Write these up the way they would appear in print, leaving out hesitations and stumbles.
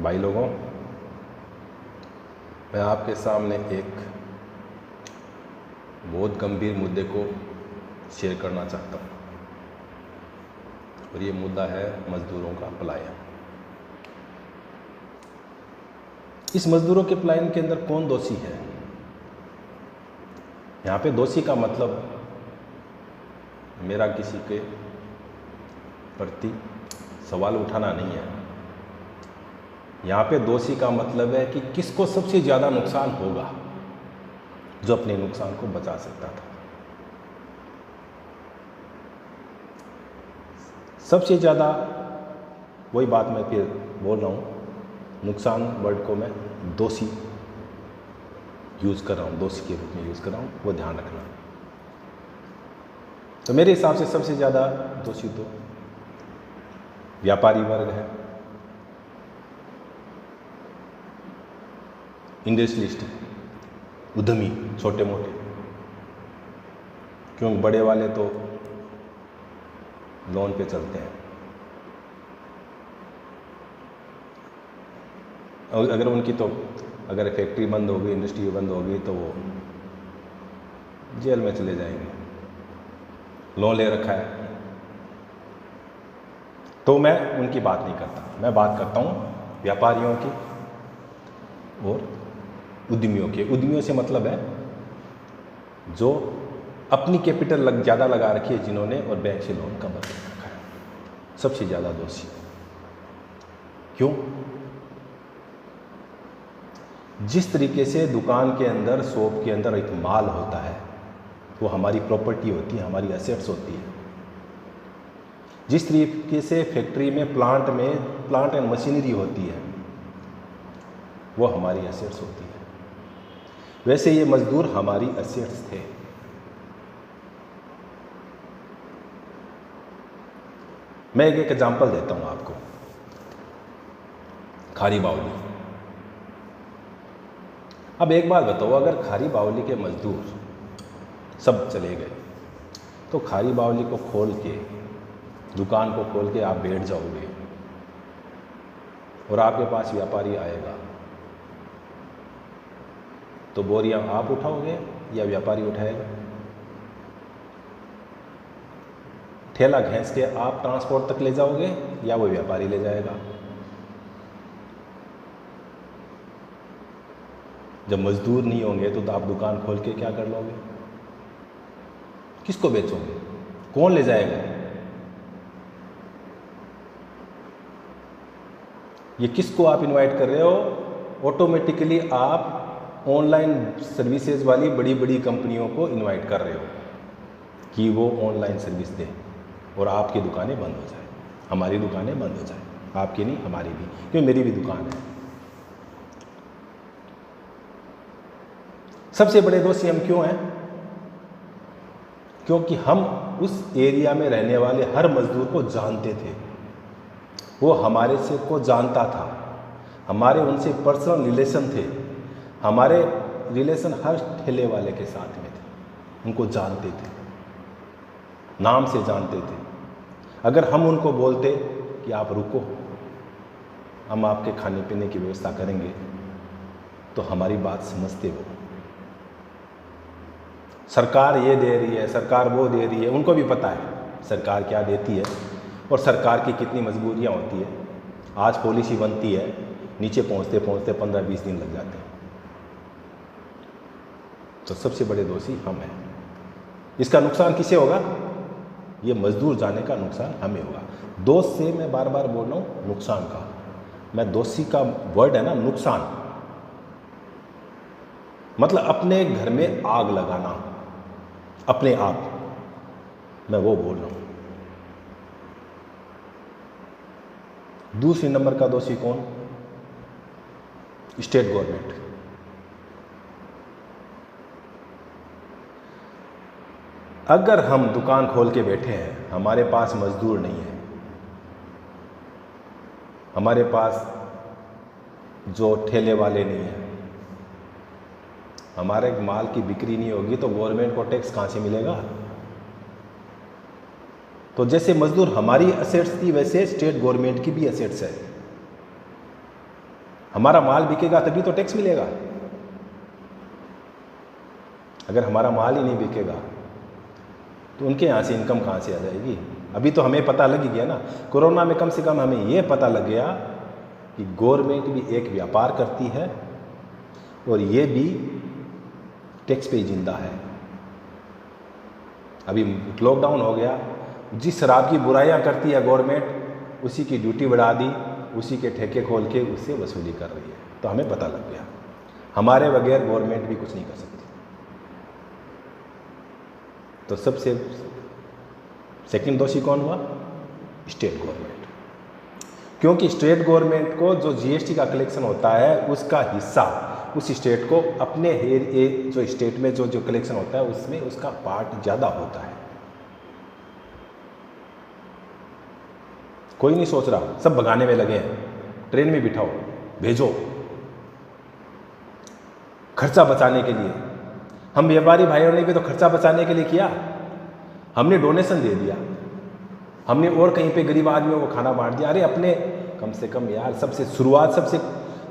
भाई लोगों, मैं आपके सामने एक बहुत गंभीर मुद्दे को शेयर करना चाहता हूँ और ये मुद्दा है मज़दूरों का पलायन। इस मज़दूरों के पलायन के अंदर कौन दोषी है? यहाँ पे दोषी का मतलब मेरा किसी के प्रति सवाल उठाना नहीं है। यहाँ पे दोषी का मतलब है कि किसको सबसे ज़्यादा नुकसान होगा, जो अपने नुकसान को बचा सकता था। सबसे ज़्यादा वही बात मैं फिर बोल रहा हूँ, नुकसान वर्ड को मैं दोषी यूज़ कर रहा हूँ, दोषी के रूप में यूज़ कर रहा हूँ, वो ध्यान रखना। तो मेरे हिसाब से सबसे ज़्यादा दोषी तो व्यापारी वर्ग है, इंडस्ट्रियलिस्ट, उद्यमी, छोटे मोटे। क्योंकि बड़े वाले तो लोन पे चलते हैं, और अगर उनकी तो अगर फैक्ट्री बंद हो गई, इंडस्ट्री बंद हो गई तो वो जेल में चले जाएंगे, लोन ले रखा है। तो मैं उनकी बात नहीं करता, मैं बात करता हूँ व्यापारियों की और उद्यमियों के। उद्यमियों से मतलब है जो अपनी कैपिटल ज़्यादा लगा रखी है जिन्होंने, और बैंक से लोन कम रखा है, सबसे ज़्यादा दोषी। क्यों? जिस तरीके से दुकान के अंदर, शॉप के अंदर एक माल होता है, वो हमारी प्रॉपर्टी होती है, हमारी एसेट्स होती है। जिस तरीके से फैक्ट्री में, प्लांट एंड मशीनरी होती है, वो हमारी एसेट्स होती है। वैसे ये मजदूर हमारी एसेट्स थे। मैं एक एग्जांपल देता हूं आपको, खारी बावली। अब एक बात बताओ, अगर खारी बावली के मजदूर सब चले गए तो खारी बावली को खोल के, दुकान को खोल के आप बैठ जाओगे और आपके पास व्यापारी आएगा तो बोरियां आप उठाओगे या व्यापारी उठाएगा? ठेला घिंस के आप ट्रांसपोर्ट तक ले जाओगे या वो व्यापारी ले जाएगा? जब मजदूर नहीं होंगे तो आप दुकान खोल के क्या कर लोगे? किसको बेचोगे? कौन ले जाएगा? ये किसको आप इनवाइट कर रहे हो? ऑटोमेटिकली आप ऑनलाइन सर्विसेज वाली बड़ी बड़ी कंपनियों को इनवाइट कर रहे हो कि वो ऑनलाइन सर्विस दें और आपकी दुकानें बंद हो जाए, हमारी दुकानें बंद हो जाए। आपकी नहीं, हमारी भी, क्योंकि मेरी भी दुकान है। सबसे बड़े दोषी हम क्यों हैं? क्योंकि हम उस एरिया में रहने वाले हर मजदूर को जानते थे, वो हमारे से को जानता था, हमारे उनसे पर्सनल रिलेशन थे, हमारे रिलेशन हर ठेले वाले के साथ में थे, उनको जानते थे, नाम से जानते थे। अगर हम उनको बोलते कि आप रुको, हम आपके खाने पीने की व्यवस्था करेंगे, तो हमारी बात समझते वो। सरकार ये दे रही है, सरकार वो दे रही है, उनको भी पता है सरकार क्या देती है और सरकार की कितनी मजबूरियां होती है। आज पॉलिसी बनती है, नीचे पहुंचते पहुंचते 15-20 दिन लग जाते हैं। तो सबसे बड़े दोषी हम हैं। इसका नुकसान किसे होगा? ये मजदूर जाने का नुकसान हमें होगा। दोष से मैं बार बार बोल रहा हूँ नुकसान का, मैं दोषी का वर्ड है ना नुकसान, मतलब अपने घर में आग लगाना अपने आप, मैं वो बोल रहा हूँ। दूसरे नंबर का दोषी कौन? State government. अगर हम दुकान खोल के बैठे हैं, हमारे पास मजदूर नहीं है, हमारे पास जो ठेले वाले नहीं हैं, हमारे माल की बिक्री नहीं होगी, तो गवर्नमेंट को टैक्स कहाँ से मिलेगा? तो जैसे मजदूर हमारी एसेट्स थी, वैसे स्टेट गवर्नमेंट की भी एसेट्स है। हमारा माल बिकेगा तभी तो टैक्स मिलेगा। अगर हमारा माल ही नहीं बिकेगा तो उनके यहाँ से इनकम कहाँ से आ जाएगी? अभी तो हमें पता लग ही गया ना, कोरोना में कम से कम हमें ये पता लग गया कि गवर्नमेंट भी एक व्यापार करती है और ये भी टैक्स पे ही जिंदा है। अभी लॉकडाउन हो गया, जिस शराब की बुराइयां करती है गवर्नमेंट, उसी की ड्यूटी बढ़ा दी, उसी के ठेके खोल के उससे वसूली कर रही है। तो हमें पता लग गया हमारे बगैर गवर्नमेंट भी कुछ नहीं कर सकती। तो सबसे सेकंड दोषी कौन हुआ? State government. क्योंकि स्टेट गवर्नमेंट को जो जीएसटी का कलेक्शन होता है उसका हिस्सा उस स्टेट को अपने जो स्टेट में जो कलेक्शन होता है उसमें उसका पार्ट ज़्यादा होता है। कोई नहीं सोच रहा, सब भगाने में लगे हैं, ट्रेन में बिठाओ, भेजो, खर्चा बचाने के लिए। हम व्यापारी भाइयों ने भी तो खर्चा बचाने के लिए किया, हमने डोनेशन दे दिया, हमने और कहीं पे गरीब आदमियों को खाना बांट दिया। अरे अपने कम से कम यार, सबसे शुरुआत सबसे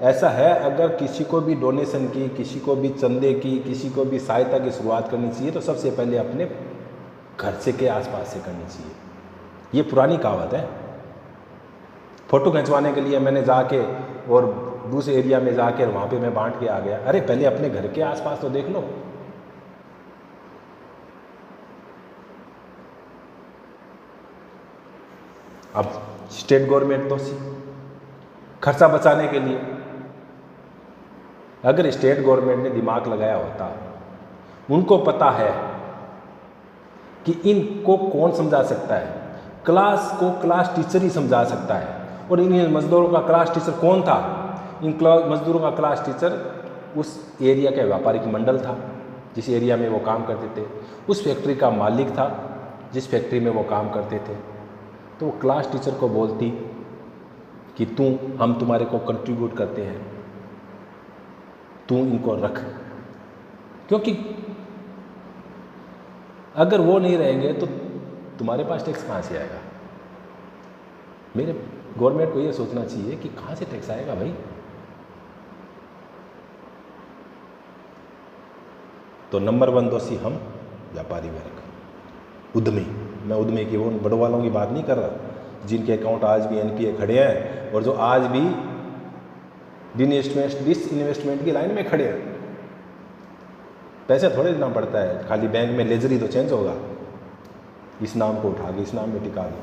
ऐसा है, अगर किसी को भी डोनेशन की, किसी को भी चंदे की, किसी को भी सहायता की शुरुआत करनी चाहिए तो सबसे पहले अपने घर से के आसपास से करनी चाहिए। ये पुरानी कहावत है। फ़ोटो खिंचवाने के लिए मैंने जाके और दूसरे एरिया में जाके वहाँ पे मैं बांट के आ गया। अरे पहले अपने घर के आसपास तो देख लो। अब स्टेट गवर्नमेंट तो खर्चा बचाने के लिए, अगर स्टेट गवर्नमेंट ने दिमाग लगाया होता, उनको पता है कि इनको कौन समझा सकता है, क्लास को क्लास टीचर ही समझा सकता है। और इन मजदूरों का क्लास टीचर कौन था? इन मजदूरों का क्लास टीचर उस एरिया का व्यापारिक मंडल था जिस एरिया में वो काम करते थे, उस फैक्ट्री का मालिक था जिस फैक्ट्री में वो काम करते थे। तो वो क्लास टीचर को बोलती कि हम तुम्हारे को कंट्रीब्यूट करते हैं, तू इनको रख। क्योंकि अगर वो नहीं रहेंगे तो तुम्हारे पास टैक्स कहाँ से आएगा? मेरे गवर्नमेंट को ये सोचना चाहिए कि कहाँ से टैक्स आएगा भाई। तो नंबर 1 दोषी हम व्यापारी वर्ग, उद्यमी। मैं उद्यमी की वो बड़ों वालों की बात नहीं कर रहा जिनके अकाउंट आज भी एनपीए खड़े हैं और जो आज भी डिसइन्वेस्टमेंट की लाइन में खड़े हैं। पैसे थोड़े देना पड़ता है, खाली बैंक में लेजर ही तो चेंज होगा, इस नाम को उठा के इस नाम में टिका दो।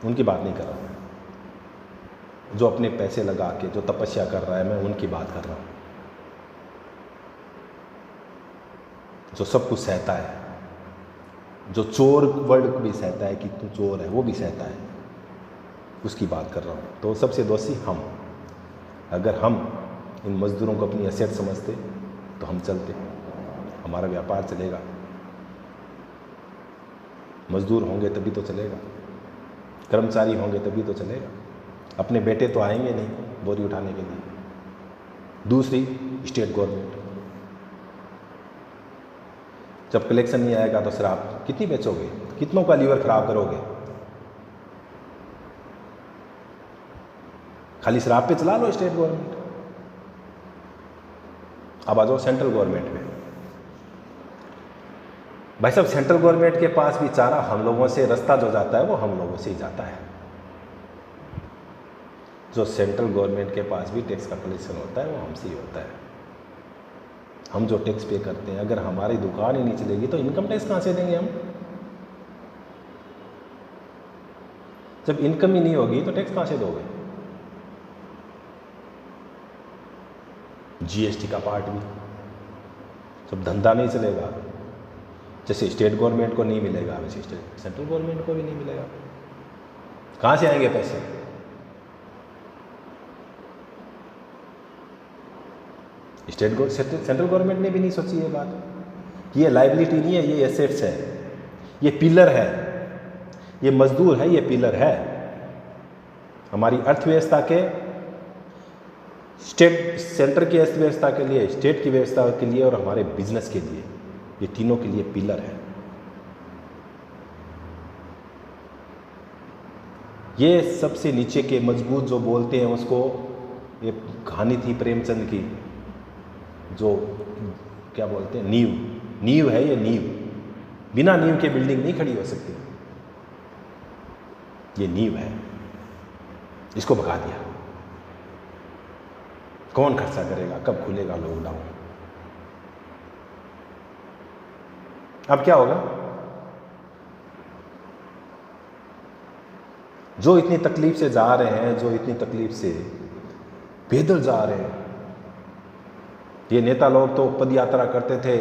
उनकी बात नहीं कर रहा मैं, जो अपने पैसे लगा के जो तपस्या कर रहा है, मैं उनकी बात कर रहा हूँ। जो सब कुछ सहता है, जो चोर वर्ड को भी सहता है कि तू चोर है, वो भी सहता है, उसकी बात कर रहा हूँ। तो सबसे दोषी हम। अगर हम इन मजदूरों को अपनी एसेट समझते तो हम चलते, हमारा व्यापार चलेगा। मजदूर होंगे तभी तो चलेगा, कर्मचारी होंगे तभी तो चलेगा। अपने बेटे तो आएंगे नहीं बोरी उठाने के लिए। दूसरी, स्टेट गवर्नमेंट। जब कलेक्शन नहीं आएगा तो शराब कितनी बेचोगे? कितनों का लीवर खराब करोगे? खाली शराब पे चला लो स्टेट गवर्नमेंट। अब आ जाओ सेंट्रल गवर्नमेंट में। भाई साहब, सेंट्रल गवर्नमेंट के पास भी चारा हम लोगों से, रास्ता जो जाता है वो हम लोगों से ही जाता है। जो सेंट्रल गवर्नमेंट के पास भी टैक्स का कलेक्शन होता है वो हमसे ही होता है। हम जो टैक्स पे करते हैं, अगर हमारी दुकान ही नहीं चलेगी तो इनकम टैक्स कहाँ से देंगे हम? जब इनकम ही नहीं होगी तो टैक्स कहाँ से दोगे? जीएसटी का पार्ट भी, जब धंधा नहीं चलेगा, जैसे स्टेट गवर्नमेंट को नहीं मिलेगा वैसे सेंट्रल गवर्नमेंट को भी नहीं मिलेगा। कहाँ से आएंगे पैसे? सेंट्रल गवर्नमेंट ने भी नहीं सोची ये बात। ये लायबिलिटी नहीं है, ये एसेट्स है, ये पिलर है, ये मजदूर है, ये पिलर है हमारी अर्थव्यवस्था के, सेंटर की अर्थव्यवस्था के लिए, स्टेट की व्यवस्था के लिए और हमारे बिजनेस के लिए। ये तीनों के लिए पिलर है। ये सबसे नीचे के मजबूत जो बोलते हैं उसको एक कहानी थी प्रेमचंद की, जो क्या बोलते हैं, नींव है ये नींव, बिना नींव के बिल्डिंग नहीं खड़ी हो सकती, ये नींव है, इसको भगा दिया। कौन खर्चा करेगा, कब खुलेगा लॉकडाउन? अब क्या होगा? जो इतनी तकलीफ से जा रहे हैं, जो इतनी तकलीफ से पैदल जा रहे हैं, ये नेता लोग तो पद यात्रा करते थे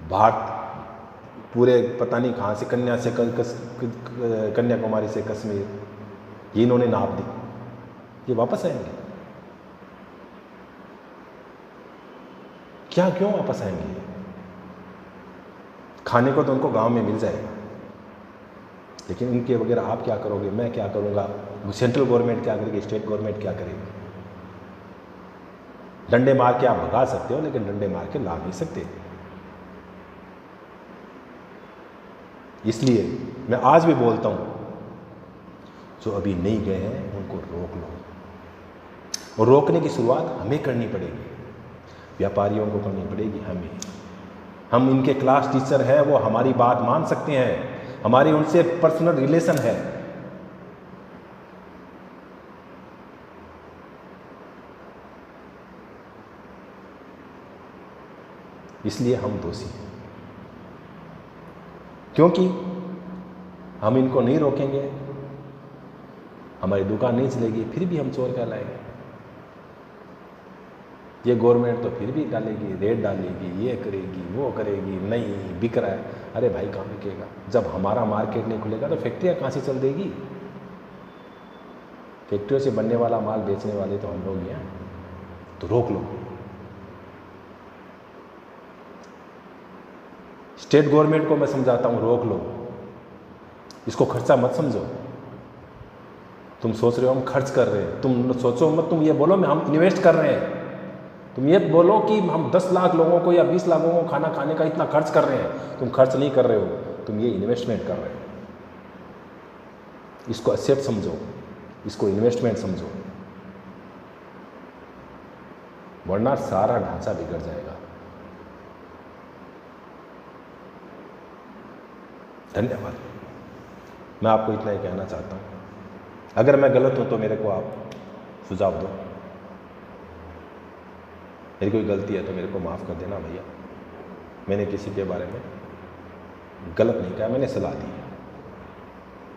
भारत पूरे पता नहीं कहाँ से, कन्याकुमारी से कश्मीर, ये इन्होंने नाप दी, ये वापस आएंगे क्या? क्यों वापस आएंगे? खाने को तो उनको गांव में मिल जाएगा, लेकिन उनके वगैरह आप क्या करोगे, मैं क्या करूँगा, सेंट्रल गवर्नमेंट क्या करेगी, स्टेट गवर्नमेंट क्या करेगी? डंडे मार के आप भगा सकते हो, लेकिन डंडे मार के ला नहीं सकते। इसलिए मैं आज भी बोलता हूँ, जो अभी नहीं गए हैं उनको रोक लो, और रोकने की शुरुआत हमें करनी पड़ेगी, व्यापारियों को करनी पड़ेगी हमें। हम इनके क्लास टीचर हैं, वो हमारी बात मान सकते हैं, हमारी उनसे पर्सनल रिलेशन है, इसलिए हम दोषी हैं। क्योंकि हम इनको नहीं रोकेंगे, हमारी दुकान नहीं चलेगी, फिर भी हम चोर कहलाएंगे। ये गवर्नमेंट तो फिर भी डालेगी, रेट डालेगी, ये करेगी, वो करेगी, नहीं बिक रहा है। अरे भाई कहाँ बिकेगा? जब हमारा मार्केट नहीं खुलेगा तो फैक्ट्रियाँ कहाँ से चल देगी? फैक्ट्रियों से बनने वाला माल बेचने वाले तो हम लोग ही हैं, तो रोक लो। स्टेट गवर्नमेंट को मैं समझाता हूँ, रोक लो, इसको खर्चा मत समझो। तुम सोच रहे हो हम खर्च कर रहे हैं, तुम सोचो मत, तुम ये बोलो मैं हम इन्वेस्ट कर रहे हैं। तुम ये बोलो कि हम 10 लाख लोगों को या 20 लाख लोगों को खाना खाने का इतना खर्च कर रहे हैं। तुम खर्च नहीं कर रहे हो, तुम ये इन्वेस्टमेंट कर रहे हो। इसको एसेट समझो, इसको इन्वेस्टमेंट समझो, वरना सारा ढांचा बिगड़ जाएगा। धन्यवाद। मैं आपको इतना ही कहना चाहता हूँ। अगर मैं गलत हूँ तो मेरे को आप सुझाव दो, मेरी कोई गलती है तो मेरे को माफ़ कर देना भैया। मैंने किसी के बारे में गलत नहीं कहा, मैंने सलाह दी है।